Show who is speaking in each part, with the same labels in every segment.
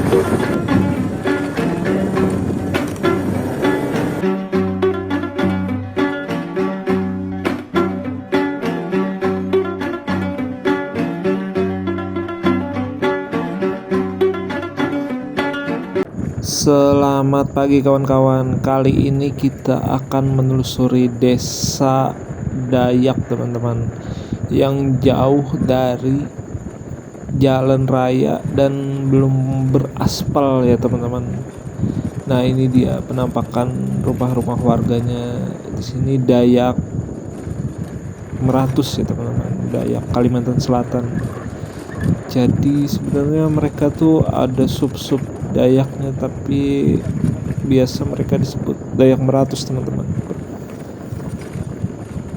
Speaker 1: Selamat pagi kawan-kawan. Kali ini kita akan menelusuri desa Dayak teman-teman, yang jauh dari jalan raya dan belum beraspal ya teman-teman. Nah, ini dia penampakan rumah-rumah warganya. Di sini Dayak Meratus ya teman-teman, Dayak Kalimantan Selatan. Jadi sebenarnya mereka tuh ada sub-sub Dayaknya, tapi biasa mereka disebut Dayak Meratus teman-teman.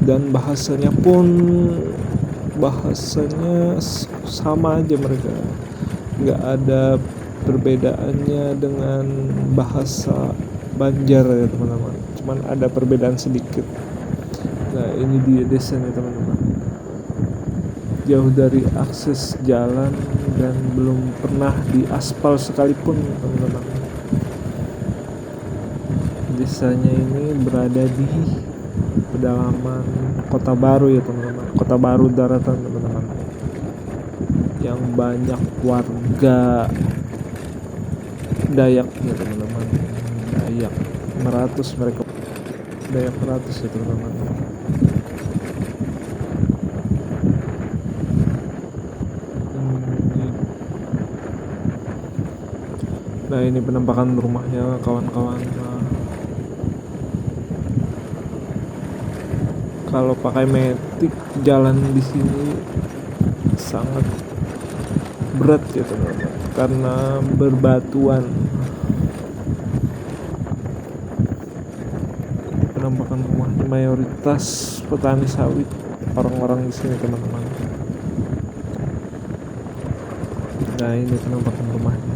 Speaker 1: Dan bahasanya sama aja mereka, nggak ada perbedaannya dengan bahasa Banjar ya teman-teman, cuman ada perbedaan sedikit. Nah, ini dia desanya teman-teman, jauh dari akses jalan dan belum pernah diaspal sekalipun teman-teman. Desanya ini berada di pedalaman Kota Baru ya teman-teman, Kota Baru Daratan teman-teman, yang banyak warga Dayak ya teman-teman. Dayak Meratus, mereka Dayak Meratus ya teman-teman. Nah, ini penampakan rumahnya kawan-kawan. Kalau pakai metik, jalan di sini sangat berat ya teman-teman, karena berbatuan. Penampakan rumahnya mayoritas petani sawit orang-orang di sini teman-teman. Nah, ini penampakan rumahnya.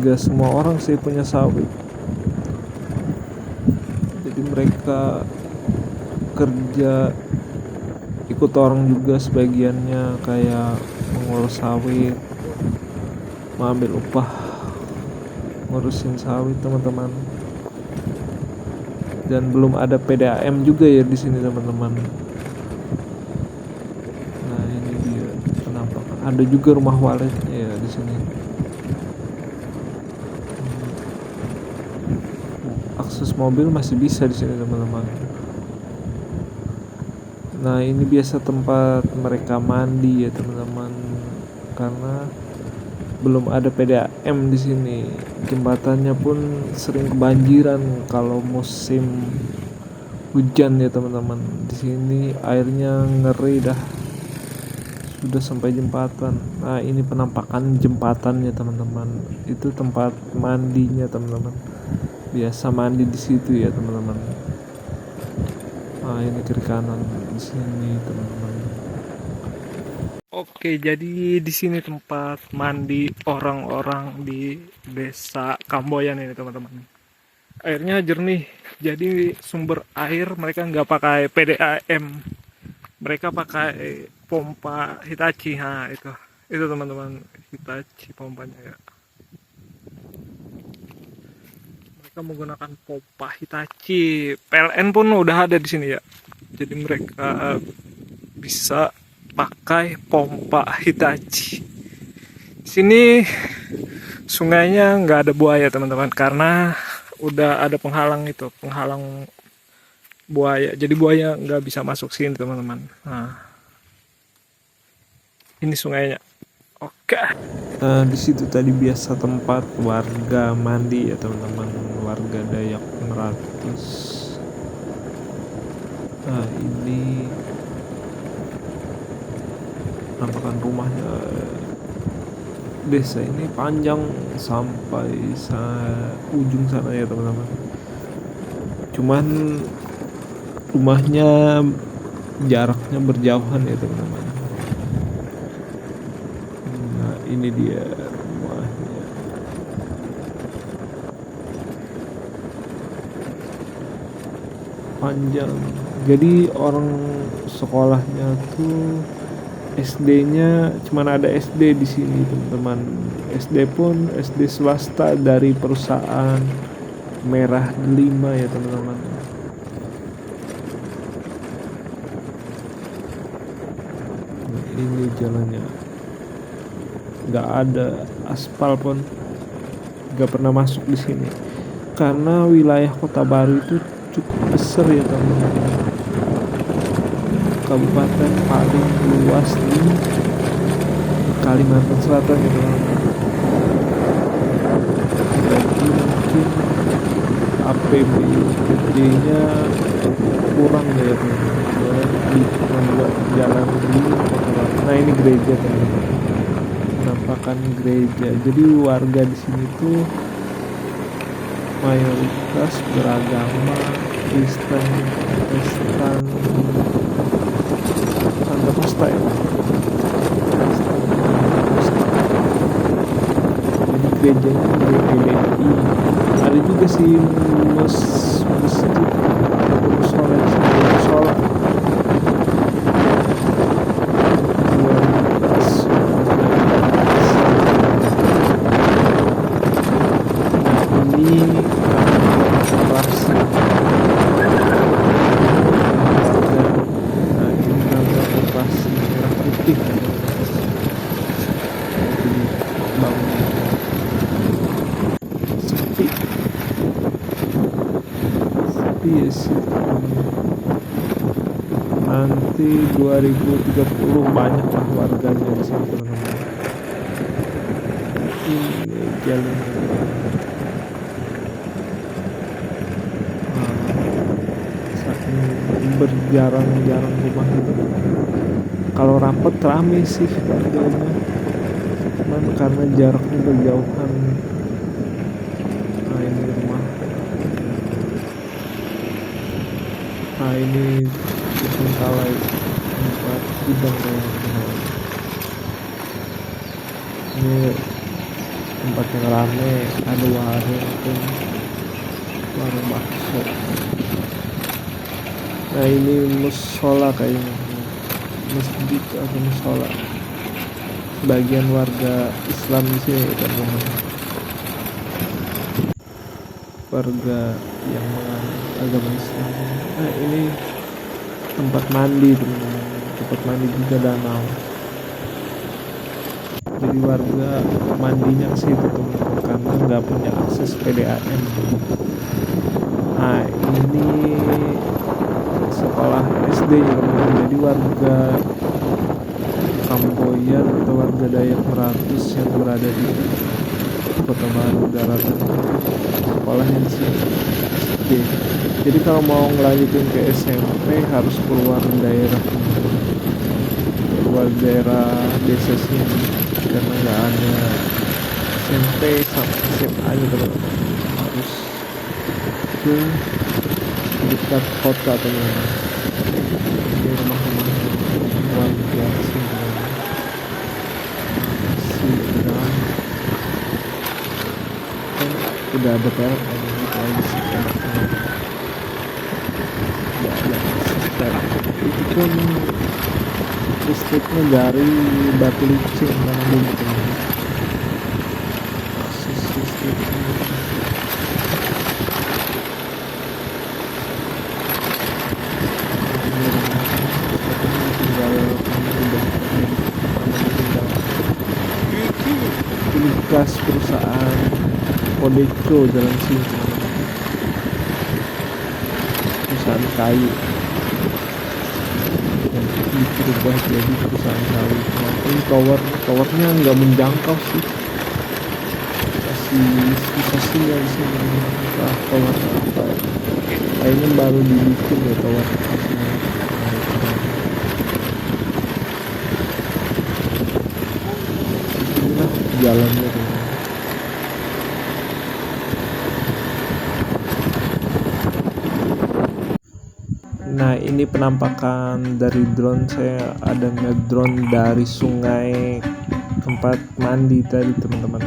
Speaker 1: Gak semua orang sih punya sawit, jadi mereka kerja ikut orang juga sebagiannya, kayak mengurus sawit, mengambil upah ngurusin sawit teman-teman. Dan belum ada PDAM juga ya di sini teman-teman. Nah, ini dia penampakan. Ada juga rumah waletnya ya di sini. Akses mobil masih bisa di sini teman-teman. Nah, ini biasa tempat mereka mandi ya teman-teman, karena belum ada PDAM di sini. Jembatannya pun sering kebanjiran kalau musim hujan ya teman-teman. Di sini airnya ngeri dah, sudah sampai jembatan. Nah, ini penampakan jembatannya teman-teman. Itu tempat mandinya teman-teman. Biasa mandi di situ ya teman-teman. Nah, ini kiri kanan di sini teman-teman. Oke, jadi di sini tempat mandi orang-orang di desa Kamboyan ini teman-teman. Airnya jernih, jadi sumber air mereka nggak pakai PDAM, mereka pakai pompa Hitachi. Nah, itu teman-teman, Hitachi pompanya ya. Mereka menggunakan pompa Hitachi. PLN pun udah ada di sini ya, jadi mereka bisa pakai pompa Hitachi. Sini sungainya nggak ada buaya teman-teman, karena udah ada penghalang buaya, jadi buaya nggak bisa masuk sini teman-teman. Nah, ini sungainya. Oke. Nah, di situ tadi biasa tempat warga mandi ya teman-teman, warga Dayak Meratus. Nah, ini penampakan rumahnya. Desa ini panjang sampai ujung sana ya teman-teman. Cuman rumahnya jaraknya berjauhan ya teman-teman. Nah, ini dia rumahnya. Panjang. Jadi orang sekolahnya tuh SD-nya cuman ada SD di sini teman-teman. SD pun SD swasta dari perusahaan Merah Delima ya teman-teman. Nah, ini jalannya nggak ada aspal pun, nggak pernah masuk di sini karena wilayah Kota Baru itu cukup besar ya teman-teman. Kabupaten paling luas di Kalimantan Selatan ya teman-teman. Jadi mungkin APBD-nya kurang ya teman-teman, membuat jalan di Kota Baru. Nah ini gereja teman-teman, penampakan gereja. Jadi warga di sini tuh mayoritas beragama Kristen, Protestan, Santa Costa ya. Jadi gerejanya GPDI. Ada juga sih masjid atau musola. Yes, nanti 2030 banyak lah warganya di sini teman-teman. Ini jalan saking berjarang-jarang rumah gitu. Kalau rapet rame sih warganya, cuman karena jaraknya berjauhan. Nah ini rumah. Nah ini Terbengkalai tempat gudang kayak ini tempat yang rame, ada warung bakso. Nah ini musola kayaknya, masjid atau musola. Sebagian warga Islam di sini kan, warga yang menganut agama Islam. Nah ini tempat mandi teman-teman, tempat mandi juga danau. Jadi warga mandinya ke situ teman-teman karena nggak punya akses PDAM. Nah ini sekolah SD ya teman-teman. Jadi warga Kamboyan atau warga Dayak Meratus yang berada di Kota Baru Daratan sekolahnya di sini SD. Jadi kalau mau ngelanjutin ke SMP harus keluar daerah desa sini karena nggak ada SMP sampai SMA nya teman-teman, harus ke dekat kota teman-teman. Ini rumah-rumah warga sini udah ada perak lagi sih itu pun listriknya dari batu licin karena bumi teman. Proses listriknya ini bekas perusahaan Codeco jalan sini, perusahaan kayu yang berubah jadi perusahaan kayu. Ini towernya nggak menjangkau sih, masih sih di sini. Tower apa kayaknya baru dibikin ya tower sini. Inilah jalannya tuh. Nah ini penampakan dari drone, saya ada ngedrone dari sungai tempat mandi tadi teman-teman.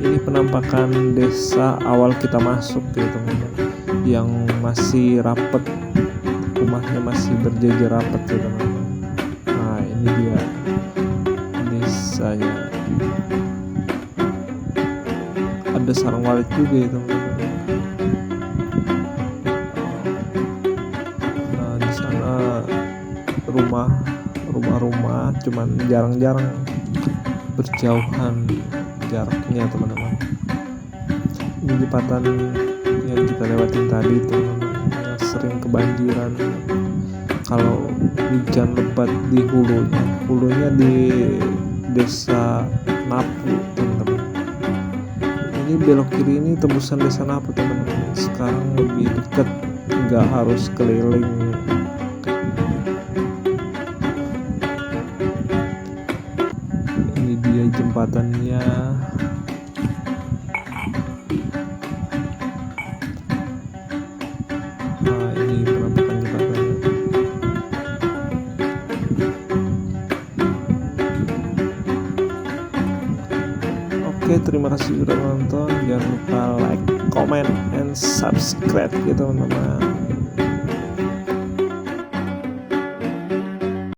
Speaker 1: Ini penampakan desa awal kita masuk ya teman-teman, yang masih rapet, rumahnya masih berjejer rapet ya teman-teman. Nah ini Ini dia desanya. Ada sarang walet juga ya teman-teman. Nah di sana rumah-rumah cuman jarang-jarang berjauhan jaraknya teman-teman. Ini jembatan yang kita lewatin tadi teman-teman, yang sering kebanjiran kalau hujan lebat di hulunya di desa Napu teman-teman. Ini belok kiri ini tembusan desa Napu teman-teman. Sekarang lebih dekat, nggak harus keliling. Ini dia jembatannya. Nah ini penampakan jembatannya. Oke, terima kasih sudah nonton. Jangan lupa like, comment, and subscribe ya teman-teman.